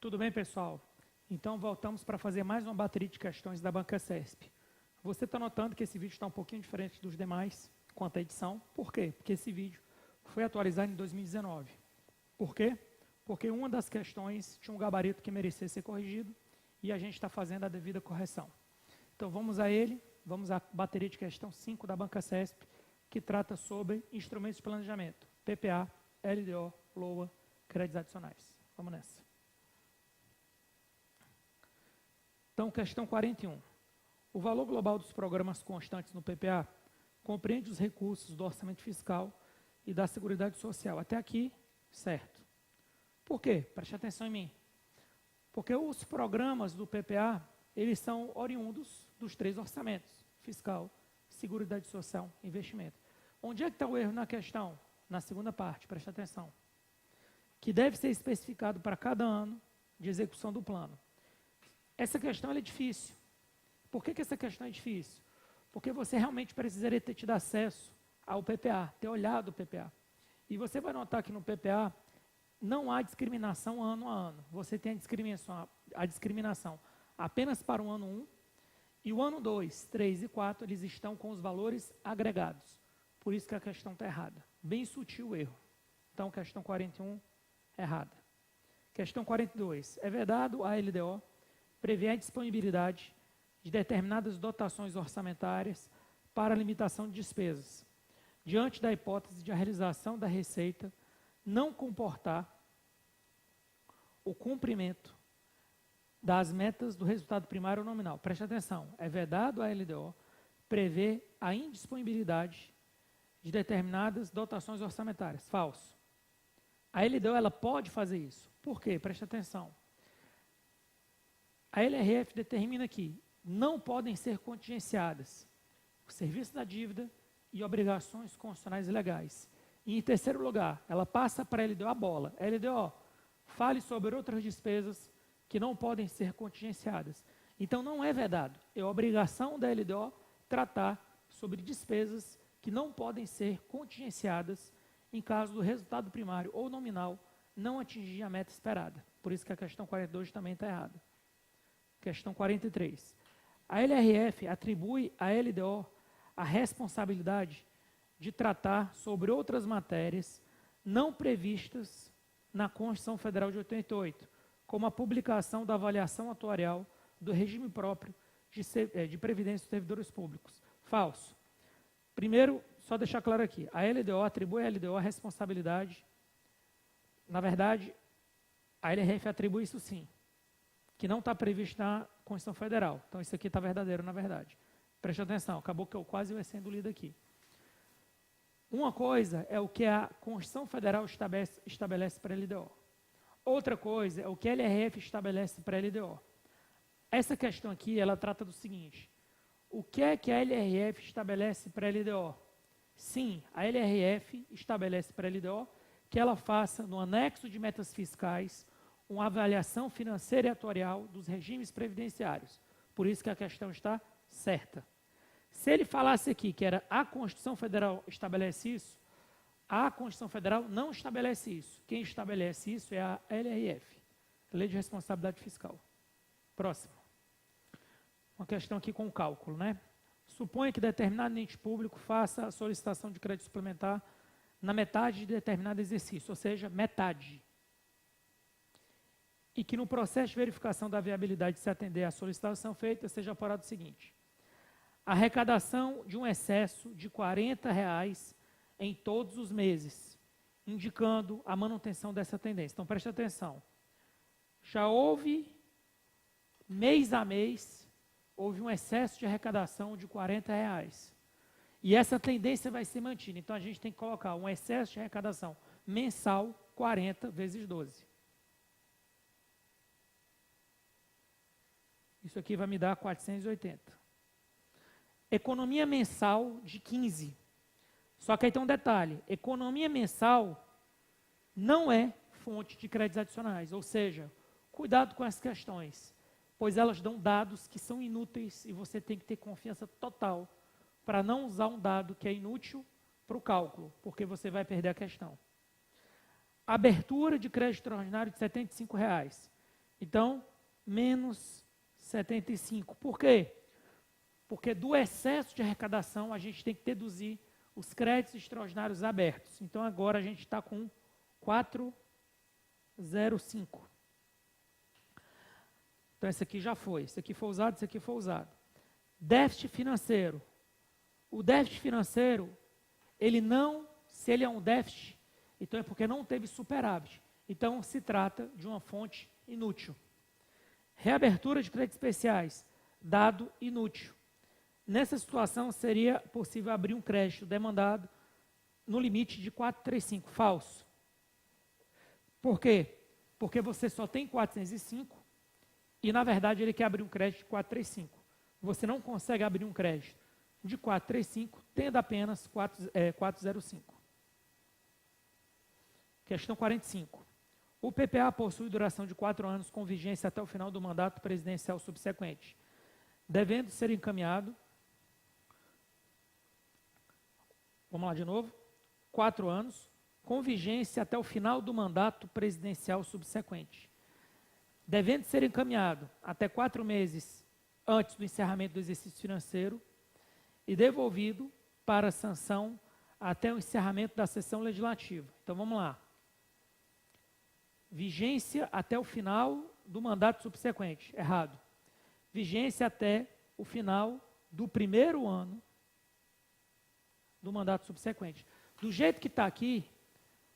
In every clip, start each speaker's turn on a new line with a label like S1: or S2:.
S1: Tudo bem, pessoal? Então, voltamos para fazer mais uma bateria de questões da Banca CESP. Você está notando que esse vídeo está um pouquinho diferente dos demais quanto à edição. Por quê? Porque esse vídeo foi atualizado em 2019. Por quê? Porque uma das questões tinha um gabarito que merecia ser corrigido e a gente está fazendo a devida correção. Então, vamos a ele. Vamos à bateria de questão 5 da Banca CESP, que trata sobre instrumentos de planejamento, PPA, LDO, LOA, créditos adicionais. Vamos nessa. Então, questão 41. O valor global dos programas constantes no PPA compreende os recursos do orçamento fiscal e da Seguridade Social. Até aqui, certo. Por quê? Preste atenção em mim. Porque os programas do PPA, eles são oriundos dos 3 orçamentos: fiscal, Seguridade Social e investimento. Onde é que está o erro na questão? Na segunda parte, preste atenção. Que deve ser especificado para cada ano de execução do plano. Essa questão ela é difícil. Por que essa questão é difícil? Porque você realmente precisaria ter tido acesso ao PPA, ter olhado o PPA. E você vai notar que no PPA não há discriminação ano a ano. Você tem a discriminação apenas para o ano 1, e o ano 2, 3 e 4, eles estão com os valores agregados. Por isso que a questão está errada. Bem sutil o erro. Então, questão 41, errada. Questão 42. É vedado a LDO prevê a disponibilidade de determinadas dotações orçamentárias para limitação de despesas, diante da hipótese de a realização da receita não comportar o cumprimento das metas do resultado primário ou nominal. Preste atenção, é vedado a LDO prevê a indisponibilidade de determinadas dotações orçamentárias. Falso. A LDO ela pode fazer isso. Por quê? Preste atenção. A LRF determina que não podem ser contingenciadas o serviço da dívida e obrigações constitucionais e legais. E, em terceiro lugar, ela passa para a LDO a bola. A LDO fale sobre outras despesas que não podem ser contingenciadas. Então, não é vedado. É obrigação da LDO tratar sobre despesas que não podem ser contingenciadas em caso do resultado primário ou nominal não atingir a meta esperada. Por isso que a questão 42 também está errada. Questão 43. A LRF atribui à LDO a responsabilidade de tratar sobre outras matérias não previstas na Constituição Federal de 88, como a publicação da avaliação atuarial do regime próprio de previdência dos servidores públicos. Falso. Primeiro, só deixar claro aqui, a LDO atribui à LDO a responsabilidade, na verdade, a LRF atribui isso sim, que não está previsto na Constituição Federal. Então, isso aqui está verdadeiro, na verdade. Preste atenção, acabou que eu quase ia sendo lido aqui. Uma coisa é o que a Constituição Federal estabelece para a LDO. Outra coisa é o que a LRF estabelece para a LDO. Essa questão aqui, ela trata do seguinte: o que é que a LRF estabelece para a LDO? Sim, a LRF estabelece para a LDO que ela faça, no anexo de metas fiscais, uma avaliação financeira e atuarial dos regimes previdenciários. Por isso que a questão está certa. Se ele falasse aqui que era a Constituição Federal estabelece isso, a Constituição Federal não estabelece isso. Quem estabelece isso é a LRF, Lei de Responsabilidade Fiscal. Próximo. Uma questão aqui com o cálculo, né? Suponha que determinado ente público faça a solicitação de crédito suplementar na metade de determinado exercício, ou seja, metade. E que no processo de verificação da viabilidade de se atender à solicitação feita, seja apurado o seguinte: a arrecadação de um excesso de R$40 em todos os meses, indicando a manutenção dessa tendência. Então, preste atenção. Já houve, mês a mês, houve um excesso de arrecadação de R$40. E essa tendência vai ser mantida. Então, a gente tem que colocar um excesso de arrecadação mensal, 40 vezes 12. Isso aqui vai me dar 480. Economia mensal de 15. Só que aí tem um detalhe. Economia mensal não é fonte de créditos adicionais. Ou seja, cuidado com essas questões, pois elas dão dados que são inúteis e você tem que ter confiança total para não usar um dado que é inútil para o cálculo, porque você vai perder a questão. Abertura de crédito extraordinário de R$75. Então, menos 75. Por quê? Porque do excesso de arrecadação, a gente tem que deduzir os créditos extraordinários abertos. Então, agora a gente está com 405. Então, esse aqui já foi. Esse aqui foi usado, esse aqui foi usado. Déficit financeiro. O déficit financeiro, se ele é um déficit, então é porque não teve superávit. Então, se trata de uma fonte inútil. Reabertura de créditos especiais, dado inútil. Nessa situação, seria possível abrir um crédito demandado no limite de 435, falso. Por quê? Porque você só tem 405 e, na verdade, ele quer abrir um crédito de 435. Você não consegue abrir um crédito de 435, tendo apenas 405. Questão 45. O PPA possui duração de 4 anos com vigência até o final do mandato presidencial subsequente, devendo ser encaminhado. Vamos lá de novo. 4 anos com vigência até o final do mandato presidencial subsequente, devendo ser encaminhado até 4 meses antes do encerramento do exercício financeiro e devolvido para sanção até o encerramento da sessão legislativa. Então, vamos lá. Vigência até o final do mandato subsequente. Errado. Vigência até o final do primeiro ano do mandato subsequente. Do jeito que está aqui,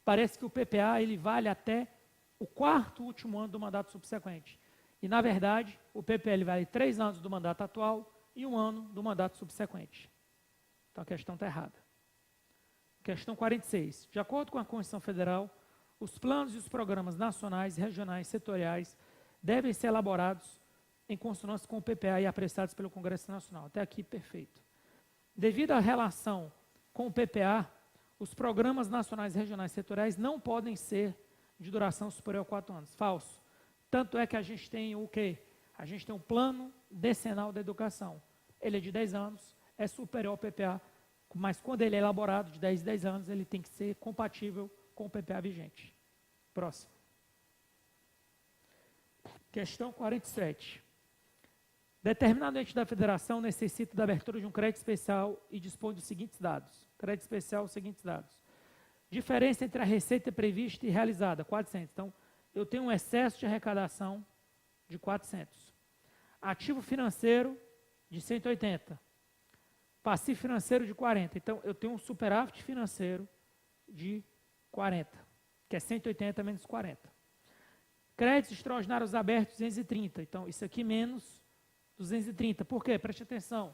S1: parece que o PPA ele vale até o 4º último ano do mandato subsequente. E, na verdade, o PPA ele vale 3 anos do mandato atual e 1 ano do mandato subsequente. Então, a questão está errada. Questão 46. De acordo com a Constituição Federal, os planos e os programas nacionais, regionais, setoriais devem ser elaborados em consonância com o PPA e apreciados pelo Congresso Nacional. Até aqui, perfeito. Devido à relação com o PPA, os programas nacionais, regionais e setoriais não podem ser de duração superior a 4 anos. Falso. Tanto é que a gente tem o quê? A gente tem um plano decenal da educação. Ele é de 10 anos, é superior ao PPA, mas quando ele é elaborado de 10 em 10 anos, ele tem que ser compatível com o PPA vigente. Próximo. Questão 47. Determinado ente da federação necessita da abertura de um crédito especial e dispõe dos seguintes dados. Crédito especial, os seguintes dados. Diferença entre a receita prevista e realizada, 400. Então, eu tenho um excesso de arrecadação de 400. Ativo financeiro de 180. Passivo financeiro de 40. Então, eu tenho um superávit financeiro de 40, que é 180 menos 40. Créditos extraordinários abertos, 230. Então, isso aqui menos 230. Por quê? Preste atenção.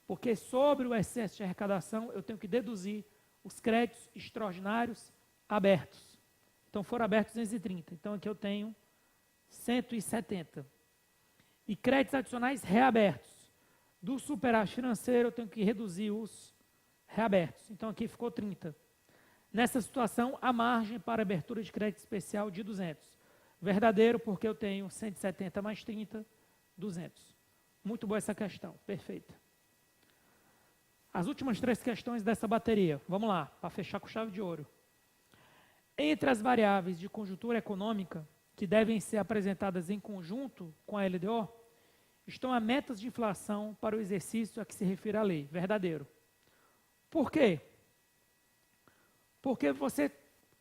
S1: Porque sobre o excesso de arrecadação, eu tenho que deduzir os créditos extraordinários abertos. Então, foram abertos 230. Então, aqui eu tenho 170. E créditos adicionais reabertos. Do superávit financeiro, eu tenho que reduzir os reabertos. Então, aqui ficou 30. Nessa situação, a margem para abertura de crédito especial de 200. Verdadeiro, porque eu tenho 170 mais 30, 200. Muito boa essa questão, perfeita. As últimas 3 questões dessa bateria. Vamos lá, para fechar com chave de ouro. Entre as variáveis de conjuntura econômica, que devem ser apresentadas em conjunto com a LDO, estão as metas de inflação para o exercício a que se refere a lei. Verdadeiro. Por quê? Porque você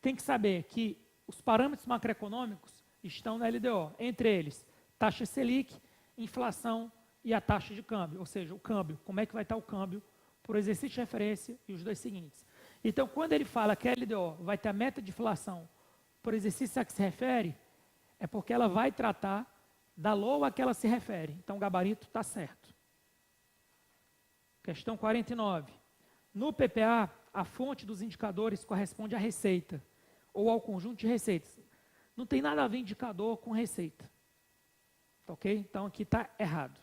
S1: tem que saber que os parâmetros macroeconômicos estão na LDO. Entre eles, taxa Selic, inflação e a taxa de câmbio. Ou seja, o câmbio. Como é que vai estar o câmbio por exercício de referência e os dois seguintes. Então, quando ele fala que a LDO vai ter a meta de inflação por exercício a que se refere, é porque ela vai tratar da LOA a que ela se refere. Então, o gabarito está certo. Questão 49. No PPA, a fonte dos indicadores corresponde à receita ou ao conjunto de receitas. Não tem nada a ver indicador com receita. Ok? Então, aqui está errado.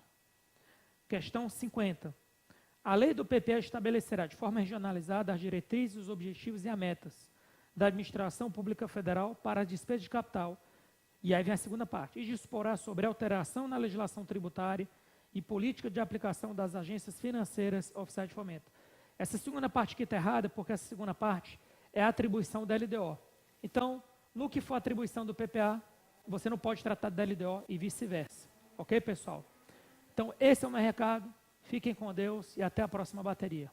S1: Questão 50. A lei do PPA estabelecerá de forma regionalizada as diretrizes, os objetivos e as metas da administração pública federal para a despesa de capital. E aí vem a segunda parte. E disporá sobre alteração na legislação tributária e política de aplicação das agências financeiras oficiais de fomento. Essa segunda parte aqui está errada, porque essa segunda parte é a atribuição da LDO. Então, no que for a atribuição do PPA, você não pode tratar da LDO e vice-versa. Ok, pessoal? Então, esse é o meu recado. Fiquem com Deus e até a próxima bateria.